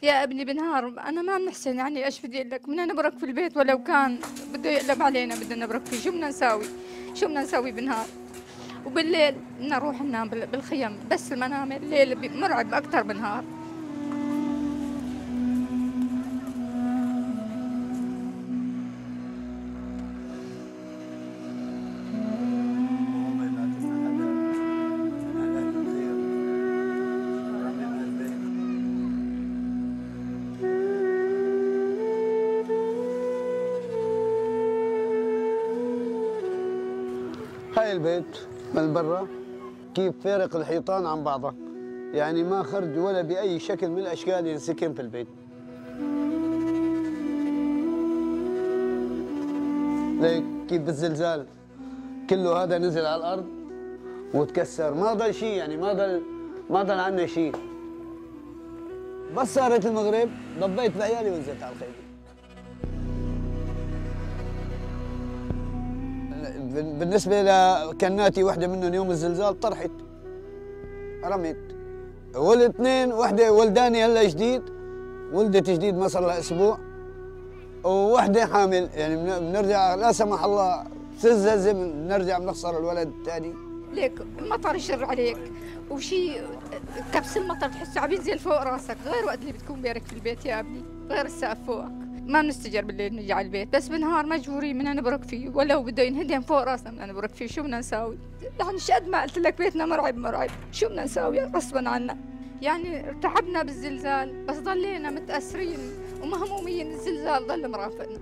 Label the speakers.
Speaker 1: يا ابني بنهار أنا ما بنحسن، يعني إيش بدي أقول لك، بدنا نبرك في البيت ولو كان بده يقلب علينا بدنا نبرك فيه. شو بدنا نساوي؟ شو بدنا نسوي بنهار؟ وبالليل بدنا نروح ننام بالخيم، بس المنام الليل مرعب أكثر بنهار.
Speaker 2: هاي البيت من برا كيف فارق الحيطان عن بعضها، يعني ما خرج ولا بأي شكل من الأشكال ينسكن في البيت. ليك كيف بالزلزال كله هذا نزل على الأرض وتكسر، ما ضل شيء، يعني ما ضل عنا شيء. بس صارت المغرب ضبيت بعيالي ونزلت على الخيمة. بالنسبة لكناتي واحدة منهم يوم الزلزال طرحت رميت، والاثنين واحدة ولداني هلا جديد، ولدت جديد ما صار لها أسبوع، وواحدة حامل، يعني بنرجع لا سمح الله زلزال بنرجع بنخسر الولد الثاني.
Speaker 1: ليك المطر يشر عليك وشي كبس المطر تحسه عم ينزل فوق راسك، غير وقت اللي بتكون بارك في البيت يا ابني، غير السقف فوقك. ما بنستجر بالليل نجي على البيت، بس بالنهار مجبورين بدنا نبرك فيه، ولو بده ينهدم فوق راسنا بدنا نبرك فيه. شو بدنا نساوي؟ يعني شقد ما قلت لك بيتنا مرعب مرعب، شو بدنا نساوي غصبا عنا؟ يعني ارتعبنا بالزلزال بس ضلينا متأثرين ومهمومين، الزلزال ضل مرافقنا.